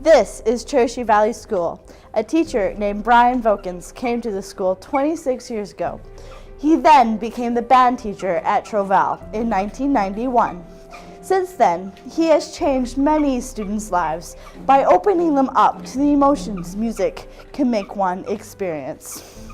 This is Trochu Valley School. A teacher named Brian Vokins came to the school 26 years ago. He then became the band teacher at Troval in 1991. Since then, he has changed many students' lives by opening them up to the emotions music can make one experience.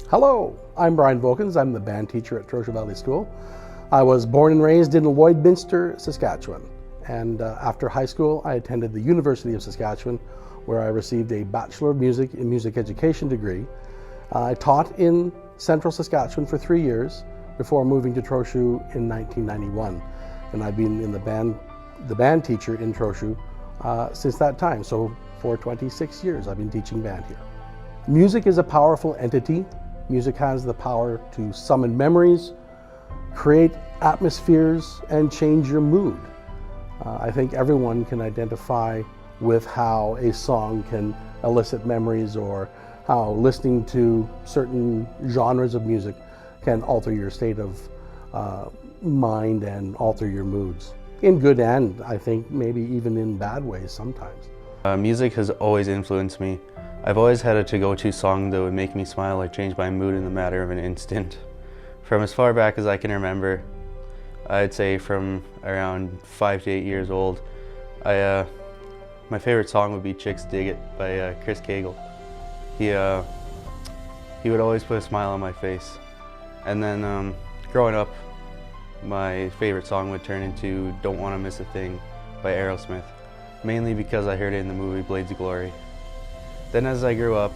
Hello, I'm Brian Vokins. I'm the band teacher at Trochu Valley School. I was born and raised in Lloydminster, Saskatchewan. And after high school, I attended the University of Saskatchewan, where I received a Bachelor of Music in Music Education degree. I taught in Central Saskatchewan for 3 years before moving to Trochu in 1991. And I've been in the band teacher in Trochu since that time. So for 26 years, I've been teaching band here. Music is a powerful entity. Music has the power to summon memories, create atmospheres, and change your mood. I think everyone can identify with how a song can elicit memories, or how listening to certain genres of music can alter your state of mind and alter your moods. In good and, I think, maybe even in bad ways sometimes. Music has always influenced me. I've always had a to-go-to song that would make me smile or change my mood in the matter of an instant. From as far back as I can remember, I'd say from around 5 to 8 years old, my favorite song would be Chicks Dig It by Chris Cagle. He would always put a smile on my face. And then growing up, my favorite song would turn into Don't Wanna Miss a Thing by Aerosmith, mainly because I heard it in the movie Blades of Glory. Then as I grew up,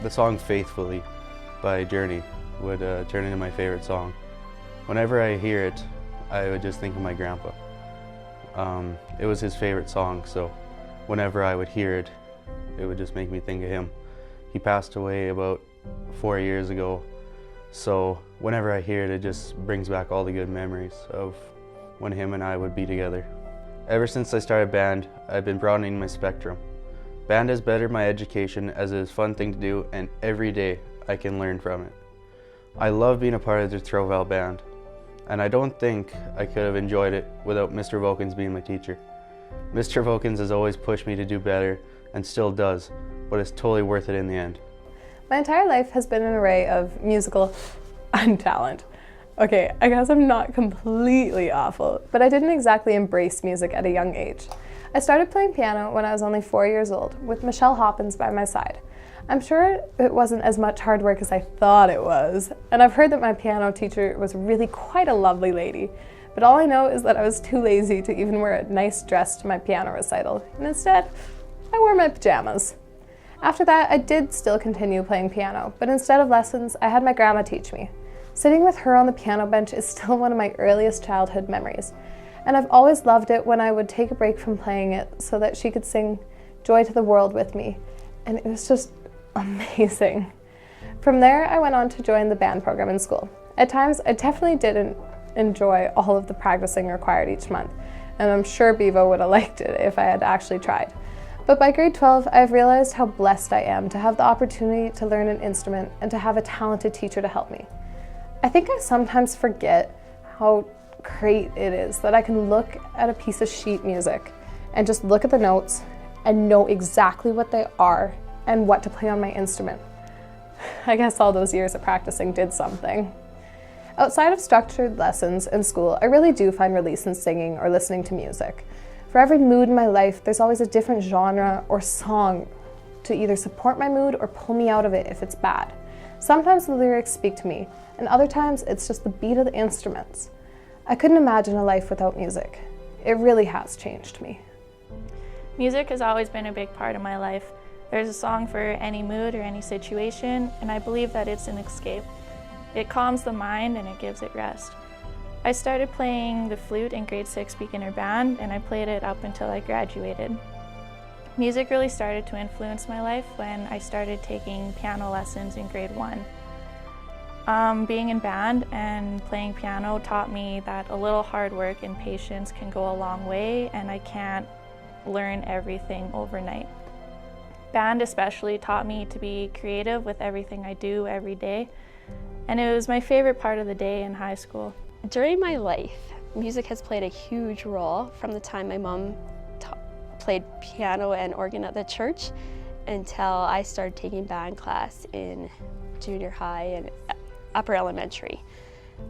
the song Faithfully by Journey would turn into my favorite song. Whenever I hear it, I would just think of my grandpa. It was his favorite song, so whenever I would hear it, it would just make me think of him. He passed away about 4 years ago, so whenever I hear it, it just brings back all the good memories of when him and I would be together. Ever since I started band, I've been broadening my spectrum. Band has bettered my education as it is a fun thing to do, and every day I can learn from it. I love being a part of the Troval band, and I don't think I could have enjoyed it without Mr. Vokins being my teacher. Mr. Vokins has always pushed me to do better, and still does, but it's totally worth it in the end. My entire life has been an array of musical untalent. Okay, I guess I'm not completely awful, but I didn't exactly embrace music at a young age. I started playing piano when I was only 4 years old, with Michelle Hoppins by my side. I'm sure it wasn't as much hard work as I thought it was, and I've heard that my piano teacher was really quite a lovely lady, but all I know is that I was too lazy to even wear a nice dress to my piano recital, and instead, I wore my pajamas. After that, I did still continue playing piano, but instead of lessons, I had my grandma teach me. Sitting with her on the piano bench is still one of my earliest childhood memories, and I've always loved it when I would take a break from playing it so that she could sing Joy to the World with me, and it was just amazing. From there, I went on to join the band program in school. At times, I definitely didn't enjoy all of the practicing required each month, and I'm sure Bevo would have liked it if I had actually tried. But by grade 12, I've realized how blessed I am to have the opportunity to learn an instrument and to have a talented teacher to help me. I think I sometimes forget how great it is that I can look at a piece of sheet music and just look at the notes and know exactly what they are and what to play on my instrument. I guess all those years of practicing did something. Outside of structured lessons in school, I really do find release in singing or listening to music. For every mood in my life, there's always a different genre or song to either support my mood or pull me out of it if it's bad. Sometimes the lyrics speak to me, and other times it's just the beat of the instruments. I couldn't imagine a life without music. It really has changed me. Music has always been a big part of my life. There's a song for any mood or any situation, and I believe that it's an escape. It calms the mind and it gives it rest. I started playing the flute in grade 6 beginner band, and I played it up until I graduated. Music really started to influence my life when I started taking piano lessons in grade 1. Being in band and playing piano taught me that a little hard work and patience can go a long way, and I can't learn everything overnight. Band especially taught me to be creative with everything I do every day, and it was my favorite part of the day in high school. During my life, music has played a huge role from the time my mom played piano and organ at the church until I started taking band class in junior high and upper elementary.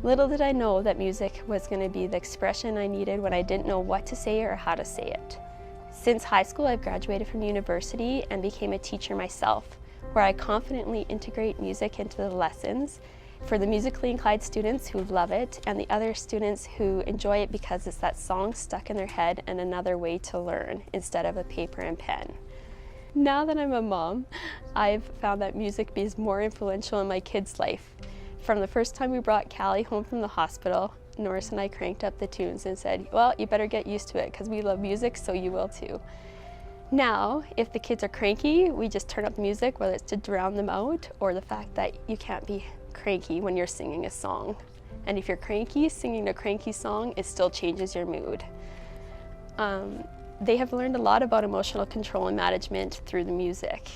Little did I know that music was going to be the expression I needed when I didn't know what to say or how to say it. Since high school, I've graduated from university and became a teacher myself, where I confidently integrate music into the lessons for the musically inclined students who love it and the other students who enjoy it because it's that song stuck in their head and another way to learn instead of a paper and pen. Now that I'm a mom, I've found that music is more influential in my kids' life. From the first time we brought Callie home from the hospital, Norris and I cranked up the tunes and said, well, you better get used to it because we love music, so you will too. Now, if the kids are cranky, we just turn up the music, whether it's to drown them out or the fact that you can't be cranky when you're singing a song. And if you're cranky, singing a cranky song, it still changes your mood. They have learned a lot about emotional control and management through the music.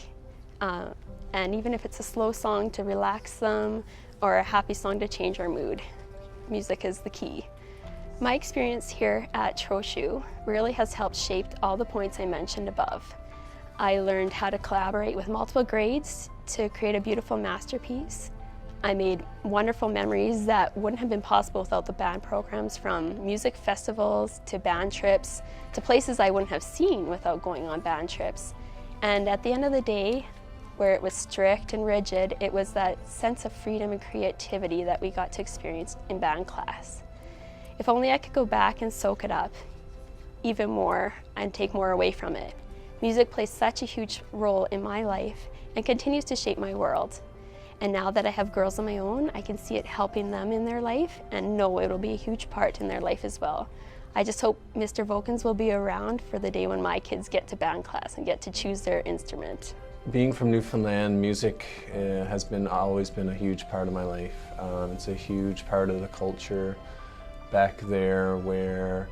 And even if it's a slow song to relax them or a happy song to change our mood, music is the key. My experience here at Trochu really has helped shape all the points I mentioned above. I learned how to collaborate with multiple grades to create a beautiful masterpiece. I made wonderful memories that wouldn't have been possible without the band programs, from music festivals to band trips to places I wouldn't have seen without going on band trips. And at the end of the day, where it was strict and rigid, it was that sense of freedom and creativity that we got to experience in band class. If only I could go back and soak it up even more and take more away from it. Music plays such a huge role in my life and continues to shape my world. And now that I have girls of my own, I can see it helping them in their life and know it'll be a huge part in their life as well. I just hope Mr. Vokins will be around for the day when my kids get to band class and get to choose their instrument. Being from Newfoundland, music has always been a huge part of my life. It's a huge part of the culture back there, where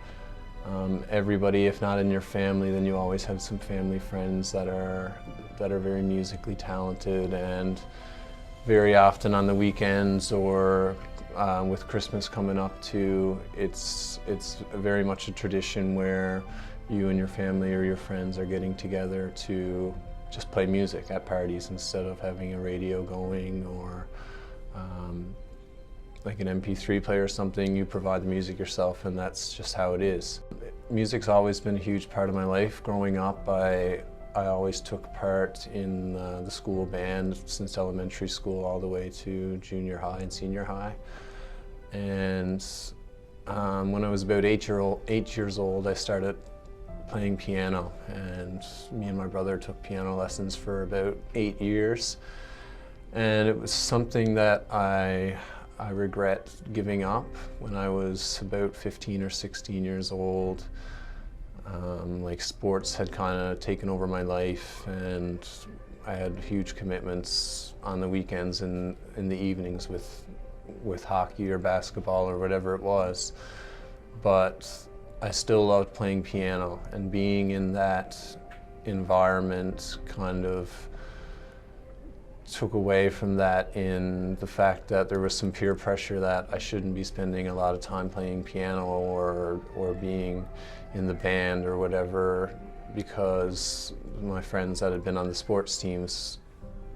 everybody, if not in your family, then you always have some family friends that are very musically talented, and very often on the weekends or with Christmas coming up too, it's very much a tradition where you and your family or your friends are getting together to just play music at parties instead of having a radio going or like an MP3 player or something. You provide the music yourself, and that's just how it is. Music's always been a huge part of my life. Growing up, I always took part in the school band since elementary school all the way to junior high and senior high. And when I was about 8 years old, I started playing piano, and me and my brother took piano lessons for about 8 years. And it was something that I regret giving up when I was about 15 or 16 years old. Like, sports had kind of taken over my life, and I had huge commitments on the weekends and in the evenings with hockey or basketball or whatever it was. But I still loved playing piano, and being in that environment kind of took away from that, in the fact that there was some peer pressure that I shouldn't be spending a lot of time playing piano or being in the band or whatever, because my friends that had been on the sports teams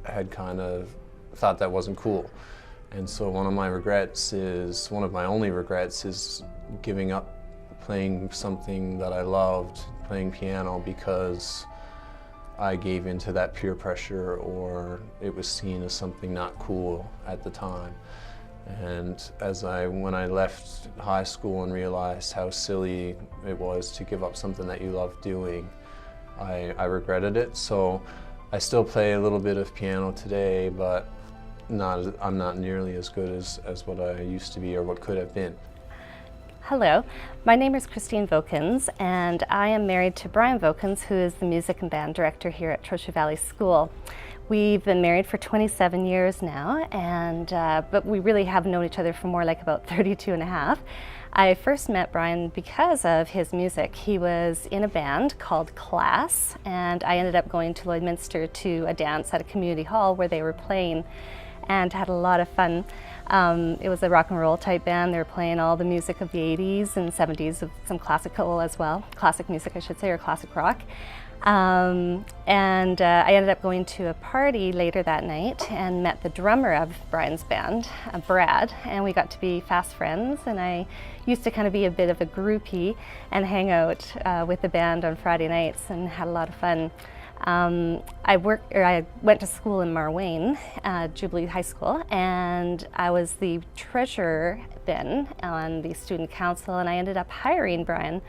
had kind of thought that wasn't cool. And so one of my only regrets is giving up playing something that I loved, playing piano, because I gave into that peer pressure, or it was seen as something not cool at the time. And when I left high school and realized how silly it was to give up something that you loved doing, I regretted it. So I still play a little bit of piano today, but I'm not nearly as good as what I used to be or what could have been. Hello, my name is Christine Vokins, and I am married to Brian Vokins, who is the music and band director here at Trochu Valley School. We've been married for 27 years now, but we really have known each other for more like about 32 and a half. I first met Brian because of his music. He was in a band called Class, and I ended up going to Lloydminster to a dance at a community hall where they were playing, and had a lot of fun. It was a rock and roll type band. They were playing all the music of the 80s and 70s, of some classical as well, classic music I should say, or classic rock. I ended up going to a party later that night and met the drummer of Brian's band, Brad, and we got to be fast friends, and I used to kind of be a bit of a groupie and hang out with the band on Friday nights and had a lot of fun. I went to school in Marwayne, Jubilee High School, and I was the treasurer then on the student council, and I ended up hiring Brian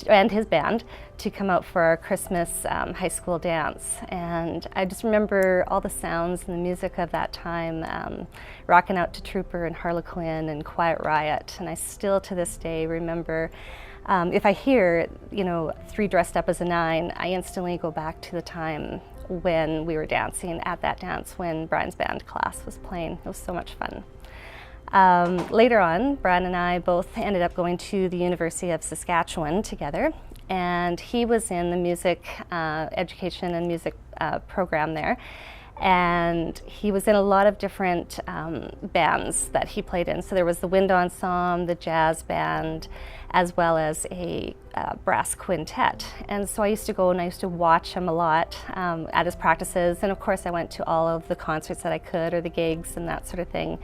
and his band to come out for our Christmas high school dance. And I just remember all the sounds and the music of that time, rocking out to Trooper and Harlequin and Quiet Riot. And I still to this day remember, if I hear, Three Dressed Up as a Nine, I instantly go back to the time when we were dancing at that dance when Brian's band class was playing. It was so much fun. Later on, Brian and I both ended up going to the University of Saskatchewan together, and he was in the music education and music program there, and he was in a lot of different bands that he played in. So there was the wind ensemble, the jazz band, as well as a brass quintet. And so I used to go and I used to watch him a lot at his practices, and of course I went to all of the concerts that I could, or the gigs and that sort of thing.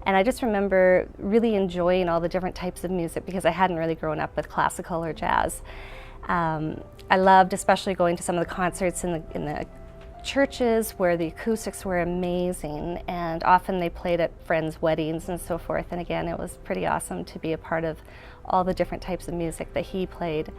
And I just remember really enjoying all the different types of music because I hadn't really grown up with classical or jazz. I loved especially going to some of the concerts in the churches where the acoustics were amazing, and often they played at friends' weddings and so forth. And again, it was pretty awesome to be a part of all the different types of music that he played.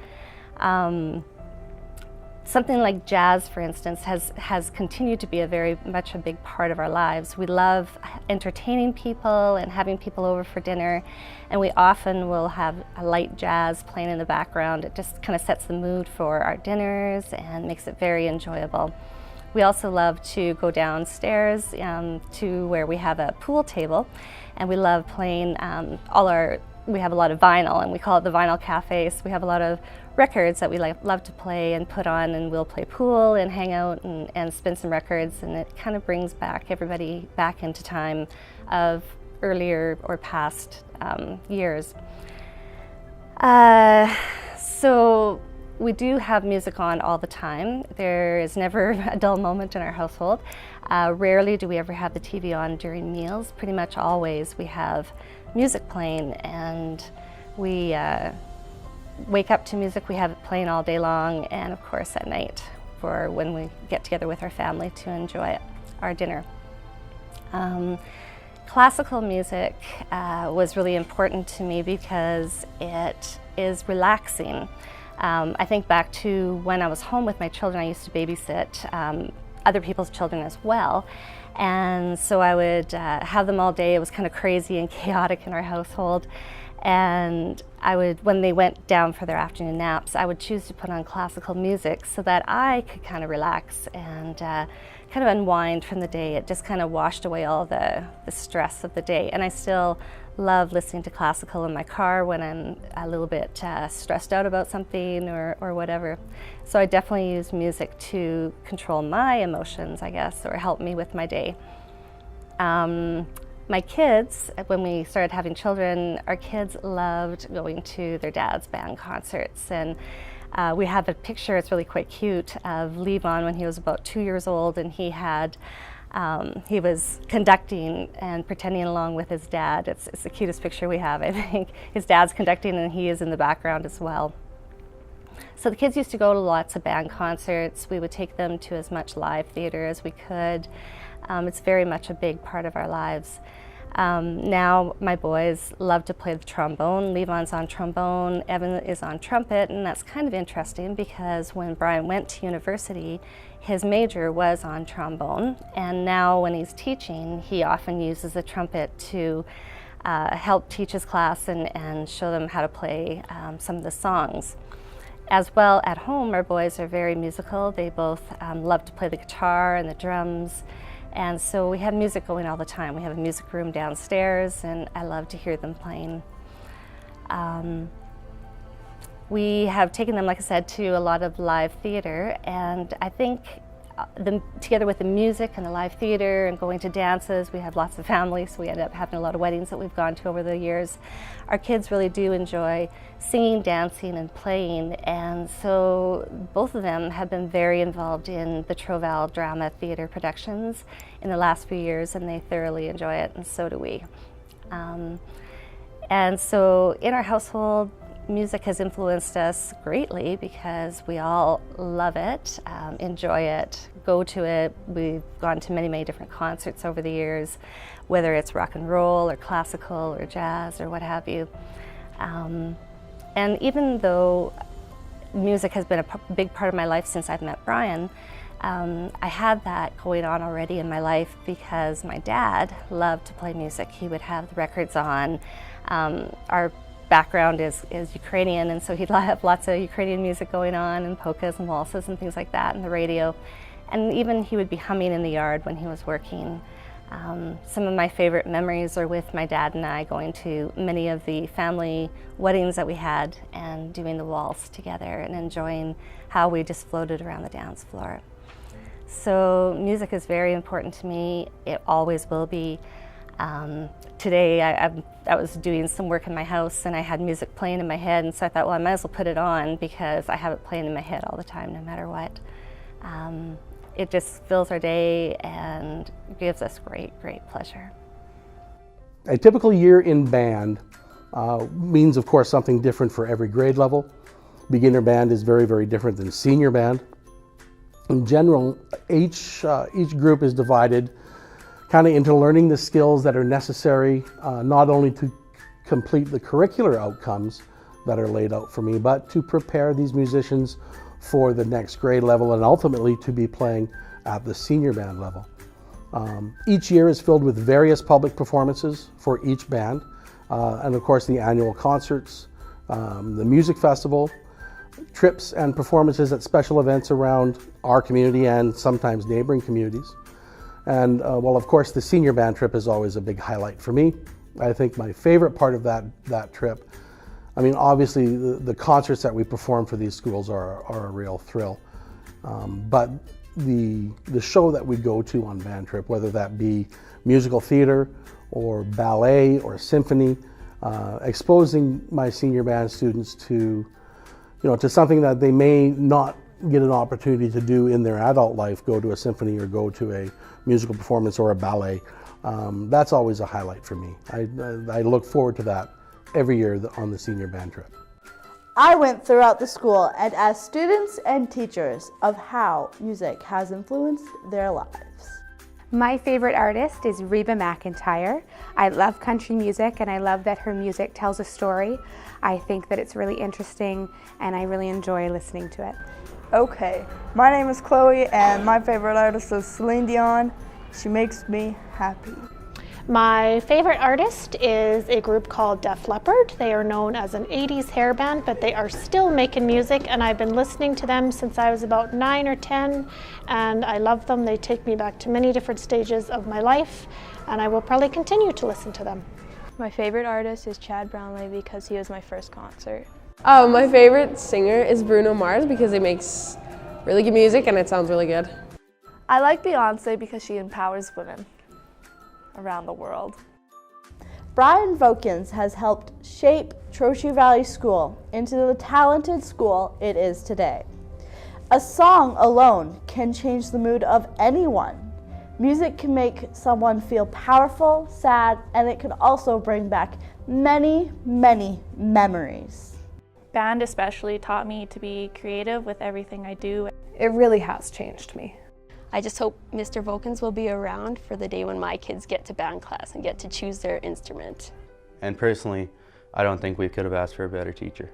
Something like jazz, for instance, has continued to be very much a big part of our lives. We love entertaining people and having people over for dinner, and we often will have a light jazz playing in the background. It just kind of sets the mood for our dinners and makes it very enjoyable. We also love to go downstairs to where we have a pool table, and we love playing we have a lot of vinyl, and we call it the Vinyl Cafe. So we have a lot of records that we love to play and put on, and we'll play pool and hang out and spin some records, and it kind of brings everybody back into time of earlier or past years. So we do have music on all the time. There is never a dull moment in our household. Rarely do we ever have the TV on during meals. Pretty much always we have music playing, and we wake up to music. We have it playing all day long, and of course at night for when we get together with our family to enjoy our dinner. Classical music was really important to me because it is relaxing. I think back to when I was home with my children. I used to babysit other people's children as well, and so I would have them all day. It was kind of crazy and chaotic in our household, and when they went down for their afternoon naps, I would choose to put on classical music so that I could kind of relax and kind of unwind from the day. It just kind of washed away all the stress of the day, and I still love listening to classical in my car when I'm a little bit stressed out about something or whatever. So I definitely use music to control my emotions, I guess, or help me with my day. My kids, when we started having children, our kids loved going to their dad's band concerts, and we have a picture, it's really quite cute, of Levon when he was about 2 years old, and he was conducting and pretending along with his dad. It's the cutest picture we have, I think. His dad's conducting and he is in the background as well. So the kids used to go to lots of band concerts. We would take them to as much live theater as we could. It's very much a big part of our lives. Now my boys love to play the trombone. Levon's on trombone, Evan is on trumpet, and that's kind of interesting because when Brian went to university, his major was on trombone, and now when he's teaching, he often uses the trumpet to help teach his class and show them how to play some of the songs. As well, at home, our boys are very musical. They both love to play the guitar and the drums, and so we have music going all the time. We have a music room downstairs, and I love to hear them playing. We have taken them, like I said, to a lot of live theater, and I think together with the music and the live theater and going to dances, we have lots of families, so we end up having a lot of weddings that we've gone to over the years. Our kids really do enjoy singing, dancing, and playing, and so both of them have been very involved in the Troval Drama Theater productions in the last few years, and they thoroughly enjoy it, and so do we. And so in our household, music has influenced us greatly because we all love it, enjoy it, go to it. We've gone to many, many different concerts over the years, whether it's rock and roll or classical or jazz or what have you. And even though music has been a big part of my life since I've met Brian, I had that going on already in my life because my dad loved to play music. He would have the records on. Our background is Ukrainian, and so he'd have lots of Ukrainian music going on, and polkas and waltzes and things like that, and the radio. And even he would be humming in the yard when he was working. Some of my favorite memories are with my dad and I going to many of the family weddings that we had and doing the waltz together and enjoying how we just floated around the dance floor. So music is very important to me. It always will be. Today I was doing some work in my house and I had music playing in my head, and so I thought, well, I might as well put it on because I have it playing in my head all the time, no matter what. It just fills our day and gives us great, great pleasure. A typical year in band means, of course, something different for every grade level. Beginner band is very, very different than senior band. In general, each group is divided kind of into learning the skills that are necessary, not only to complete the curricular outcomes that are laid out for me, but to prepare these musicians for the next grade level and ultimately to be playing at the senior band level. Each year is filled with various public performances for each band, and of course the annual concerts, the music festival, trips and performances at special events around our community and sometimes neighboring communities. And well, of course, the senior band trip is always a big highlight for me. I think my favorite part of that trip, I mean, obviously the concerts that we perform for these schools are a real thrill. But the show that we go to on band trip, whether that be musical theater or ballet or symphony, exposing my senior band students to, to something that they may not get an opportunity to do in their adult life, go to a symphony or go to a musical performance or a ballet. That's always a highlight for me. I look forward to that every year on the senior band trip. I went throughout the school and asked students and teachers of how music has influenced their lives. My favorite artist is Reba McEntire. I love country music and I love that her music tells a story. I think that it's really interesting and I really enjoy listening to it. Okay, my name is Chloe and my favorite artist is Celine Dion. She makes me happy. My favorite artist is a group called Def Leppard. They are known as an 80s hair band, but they are still making music, and I've been listening to them since I was about 9 or 10, and I love them. They take me back to many different stages of my life, and I will probably continue to listen to them. My favorite artist is Chad Brownlee because he was my first concert. My favorite singer is Bruno Mars because he makes really good music and it sounds really good. I like Beyonce because she empowers women around the world. Brian Vokins has helped shape Trochu Valley School into the talented school it is today. A song alone can change the mood of anyone. Music can make someone feel powerful, sad, and it can also bring back many, many memories. Band especially taught me to be creative with everything I do. It really has changed me. I just hope Mr. Vokins will be around for the day when my kids get to band class and get to choose their instrument. And personally, I don't think we could have asked for a better teacher.